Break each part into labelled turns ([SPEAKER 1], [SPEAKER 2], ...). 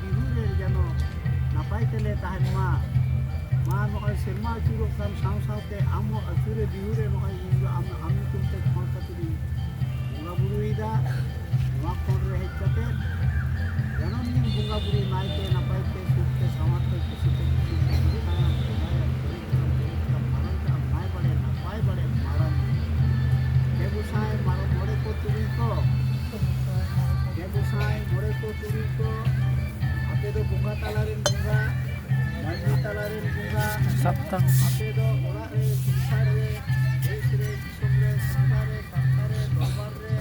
[SPEAKER 1] बिहुरे जनो नापाय तेले ताहन मा नय सेरमा अचुरोग कान साव सावते आम अचुरे बिहुरे नय इन आम आम तुमते फोन कतरी बोंगा बुरुईदा नवा फोन रे हेज कते जनम दिन बोंगा बुरुई नायते नापायते सुखते सामते खुशीते Debusai malam mole ko turi ko Debusai mole ko turi ko ape do bunga talarin bunga mandi talarin bunga
[SPEAKER 2] sabta
[SPEAKER 1] ape do ora re sisar re esre somre sangare sangare dobar re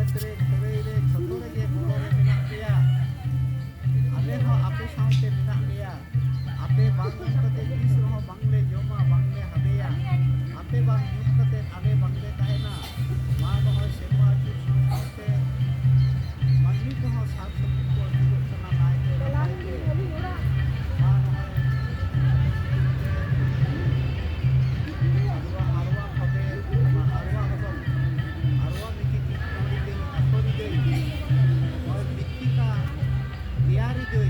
[SPEAKER 1] etre kore re chotore ge bore mena kiya ale ho ape saute mena kiya ape bang kate kis ho bangle joma bangle habeya ape bang kate ale bangle tahena मा नय सेरमा अचुर सावते मानमी को सात सब्जी को अचुर तना नायते नायते मा नय आरवा खबे आरवा हबम आरवा Mickey की करी दे अखरी दे और बित्तिका तैयारी दे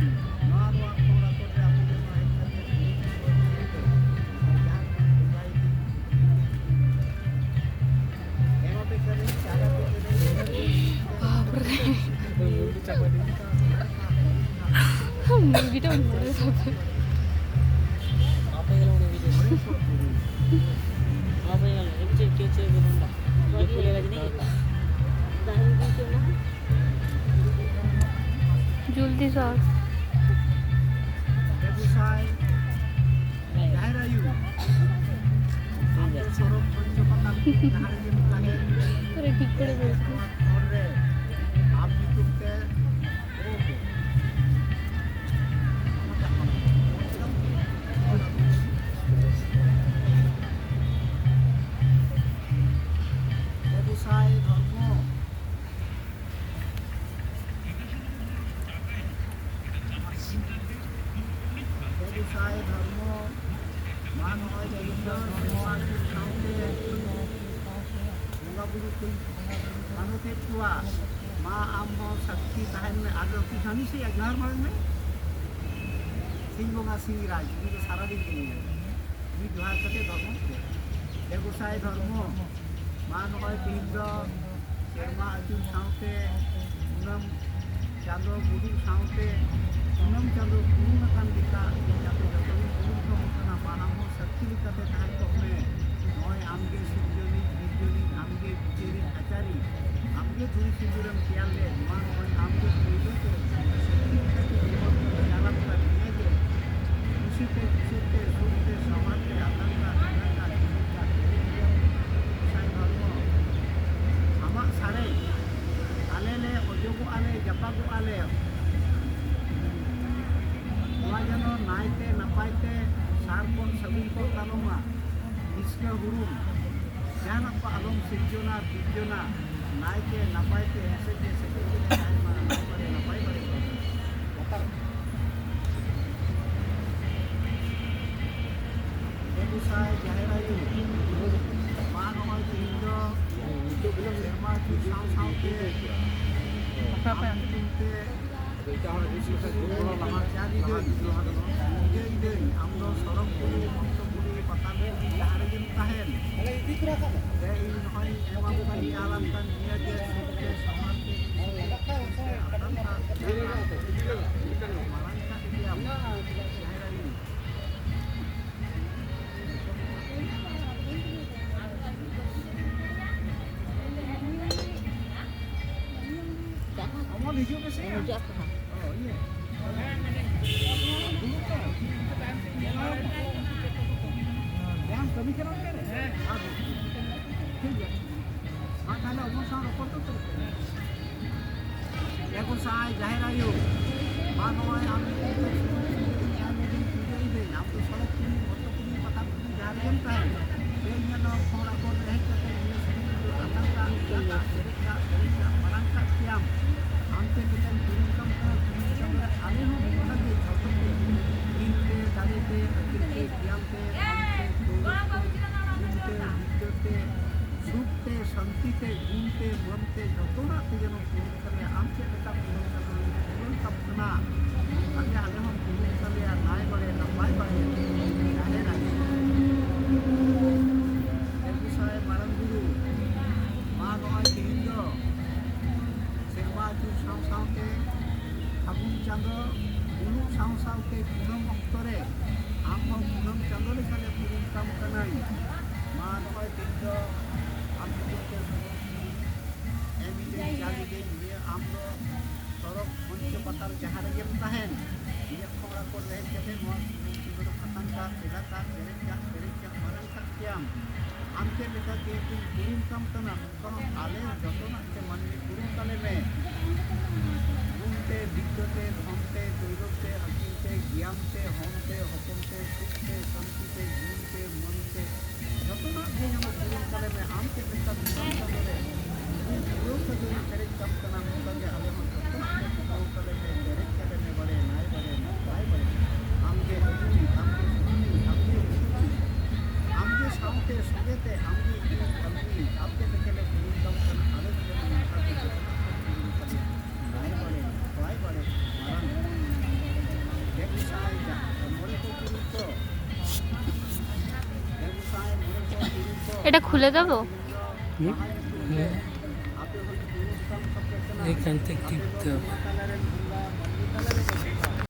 [SPEAKER 1] मा नय कोरा कोरे आपु दे नाय खाते और जान बुझाई दी एमा पे करे चारा पे करे
[SPEAKER 2] মুরগিটা মরে যাবে জলদি সর
[SPEAKER 1] Debusai Dairayu Sorok Panchapatan Daharin Tahen
[SPEAKER 2] তোরে ঠিক করে বলছি
[SPEAKER 1] Orre Abdi Tukte Oke Debusai Dharmo Debusai Dharmo मान होय जयिंद्र सेवा की साउते बोंगा बुरु कुल मानुते तुआ मा आम हो शक्ति ताहन में आगे की जानी से अग्नार मार्ग में सिंह बोंगा सिंह राज ये सारा दिन के लिए ये जोहार करते धर्म देवसाय धर्म मान होय जयिंद्र सेवा अचुर साउते पूनम चांदो बुरु साउते पूनम चांदो गुरु नकान दिका जाते जाते गुरु को मानामो शक्ति लिखाते ताहन को में नय आमगे सुजनी बिजनी आमगे बिचेरी आचारी आमगे धुरी सिंदूरम कियाले मान होय आमगे कोइलो के शक्ति लिखाते जीवन को जालम का दिए जे खुशीते सुखते समाजते आतंका आतंका जीविका साई धर्म आमा सारे आलेले अजोगो आले जपागो आले नवा नायते नपायते सारपन सगुन को कालोमा कृष्ण गुरु जान आप आलम सिरजना बिरजना नायते नपायते ऐसे जैसे नपाय बड़े बेगूसराय जाहेरायु मान होय हिंदो सेरमा की साव सावते आमते আমরা সড়ক পুরি মন্তপুরি পাতালে যাহারে যেন তাহেন এই নহয় এমাম কানি আলাম কান নিয়া যে সুখে সমাজকে আতঙ্কা মারাঙ্কা দিয়া জাহেরায়ু আমার ভিডিও কেসে oh iya yang kami kira kira aduh makanya umur sama foto tuh ya kun sai Dairayu manoy ami আমি দিন পুজোই দেই আমি তো সড়ক পুরি মতো পুরি পাতা পুরি জাহারিয়ান তাই এই জন্য ফোড়া কোন রেখে আতঙ্কা আতঙ্কা মারাঙ্কা কিয়াম আমতে কিতান ইনকাম করা ইনকাম আলে হো লাগে ছোট দিনতে দাঁড়িতে আকিতে কিয়ামতে আমতে দৌড়তে সুখতে শান্তিতে গুণতে মনতে যতটা যেন পূরণ করে আমতে এটা পূরণ করবে পূরণ কাপনা ᱥᱟᱶᱛᱮ ᱯᱷᱟᱹᱜᱩᱱ ᱪᱟᱸᱫᱳ ᱩᱱᱩᱜ ᱥᱟᱶ ᱥᱟᱶᱛᱮ ᱠᱩᱱᱟᱹᱢ ᱚᱠᱛᱚ ᱨᱮ ᱟᱢ ᱦᱚᱸ ᱠᱩᱱᱟᱹᱢ ᱪᱟᱸᱫᱳ ᱞᱮᱠᱟᱞᱮ ᱯᱩᱨᱩᱱ ᱠᱟᱢ ᱠᱟᱹᱱᱟᱹᱧ ᱢᱟ ᱱᱚᱜᱼᱚᱭ ᱛᱮᱦᱮᱧ ᱫᱚ ᱟᱢ ᱧᱩᱛᱩᱢ ᱛᱮ ᱮᱢ ᱤᱫᱟᱹᱧ ᱪᱟᱞ ᱤᱫᱟᱹᱧ ᱱᱤᱭᱟᱹ ᱟᱢ ᱫᱚ ᱥᱚᱨᱚᱜ ᱢᱚᱧᱪᱚ ᱯᱟᱛᱟᱞ ᱡᱟᱦᱟᱸ ᱨᱮᱜᱮᱢ ᱛᱟᱦᱮᱱ ᱤᱧᱟᱹᱜ ᱠᱷᱚᱲᱟ ᱠᱚ ᱨᱮᱦᱮᱫ ᱠᱟᱛᱮ ᱱᱚᱣᱟ ᱥᱩᱱᱩᱢ ᱥᱤᱸᱫᱩᱨ ᱟᱛᱟᱝ ᱠᱟᱜ ᱪᱮᱫᱟ ᱠᱟᱜ ᱯᱮᱨᱮᱡ ᱠᱟᱜ ᱢᱟᱨᱟᱝ ᱠᱟᱜ ᱠᱮᱭᱟᱢ ᱟᱢ ᱪᱮᱫ ᱞᱮᱠᱟ ᱠᱮᱭᱟᱛᱤᱧ ᱯᱩᱨᱩᱱ ᱠᱟᱢ ᱠᱟᱱᱟ ᱱᱚᱝᱠᱟ ᱦᱚᱸ ᱟᱞᱮ ᱡᱚᱛᱚᱱᱟᱜ ᱛᱮ ᱢᱟᱹᱱᱢᱤ ᱯᱩᱨᱩᱱ ᱛᱟᱞᱮ ᱢᱮ ᱜᱩণ ᱛᱮ ᱵᱤᱫᱽᱫᱟᱹ ᱛᱮ ᱫᱷᱚᱱ ᱛᱮ ᱫᱳᱭᱞᱚᱵ ᱛᱮ ᱟᱹᱠᱤᱞ ᱛᱮ ᱜᱮᱭᱟᱱ ᱛᱮ ᱦᱚᱱ ᱛᱮ ᱦᱚᱯᱚᱱ ᱛᱮ ᱥᱩᱠ ᱛᱮ ᱥᱟᱱᱛᱤ ᱛᱮ ᱡᱤᱣᱤ ᱛᱮ ᱢᱚᱱ ᱛᱮ ᱡᱚᱛᱚᱱᱟᱜ ᱜᱮ ᱡᱮᱱᱚ ᱯᱩᱨᱩᱱ ᱛᱟᱞᱮ ᱢᱮ ᱟᱢ ᱪᱮᱫ ᱞᱮᱠᱟ ᱠᱩᱱᱟᱹᱢ ᱪᱟᱸᱫᱳ ᱨᱮ ᱯᱩᱨᱟᱹᱣ ᱠᱟᱛᱮ ᱯᱮᱨᱮᱡ ᱠᱟᱢ ᱠᱟᱱᱟ ᱱᱚᱝᱠᱟ ᱜᱮ ᱟᱞᱮ ᱦᱚᱸ ᱡᱚᱛᱚᱱᱟᱜ ᱜᱮ ᱯᱩᱨᱟᱹᱣ ᱛᱟᱞᱮ ᱢᱮ ᱯᱮᱨᱮᱡ ᱛᱟᱞᱮ ᱢᱮ ᱵᱟᱲᱮ ᱱᱟᱭ ᱵᱟᱲᱮ ᱱᱟᱯᱟᱭ ᱵᱟᱲᱮ ᱟᱢᱜᱮ ᱟᱹᱭᱩᱨᱤᱡ ᱟᱢᱜᱮ ᱥᱩᱛᱩᱨᱤᱡ ᱟᱢᱜᱮ ᱩᱥᱩᱞᱤᱡ ᱟᱢᱜᱮ ᱥᱟᱶᱛᱮ ᱥᱚᱸᱜᱮᱛᱮ ᱟᱢᱜᱮ ᱤᱧ ᱟᱹᱜᱩᱭᱤᱡ ᱟᱢ ᱪᱮᱫ ᱞᱮᱠᱟᱞᱮ ᱯᱩᱨᱩᱱ ᱠᱟᱢ ᱠᱟᱱᱟ ᱟᱞᱮ ᱦᱚᱸ ᱡᱮᱱᱚ ᱱᱚᱝᱠᱟ ᱜᱮ ᱡᱚᱛᱚᱱᱟᱜ ᱜᱮ ᱯᱩᱨᱩᱱ ᱛᱟᱞᱮ ᱱᱟᱭ ᱵᱟᱲᱮ ᱱᱟᱯᱟᱭ ᱵᱟᱲᱮ ᱢᱟᱨᱟᱝ ᱜᱮᱥᱟᱭ ᱢᱚᱬᱮ ᱠᱚ ᱛᱩᱨᱩᱭ ᱠᱚ ᱜᱮᱥᱟᱭ ᱢᱚᱬᱮ ᱠᱚ ᱛᱩᱨᱩᱭ ᱠᱚ
[SPEAKER 2] এটা খুলে দেবো?
[SPEAKER 1] বাহা ᱧᱩᱛᱩᱢ ᱛᱮ ᱟᱯᱮ ᱦᱚᱸᱧ ᱯᱩᱨᱩᱱ ᱠᱟᱢ ᱛᱟᱯᱮ ᱠᱟᱱᱟ
[SPEAKER 3] এখান থেকে
[SPEAKER 1] ᱟᱯᱮ ᱫᱚ
[SPEAKER 3] টিপতে হবে।
[SPEAKER 1] ᱵᱚᱸᱜᱟ ᱛᱟᱞᱟᱨᱮᱱ ᱵᱚᱸᱜᱟ ᱢᱟᱹᱱᱢᱤ ᱛᱟᱞᱟᱨᱮᱱ ᱵᱚᱸᱜᱟ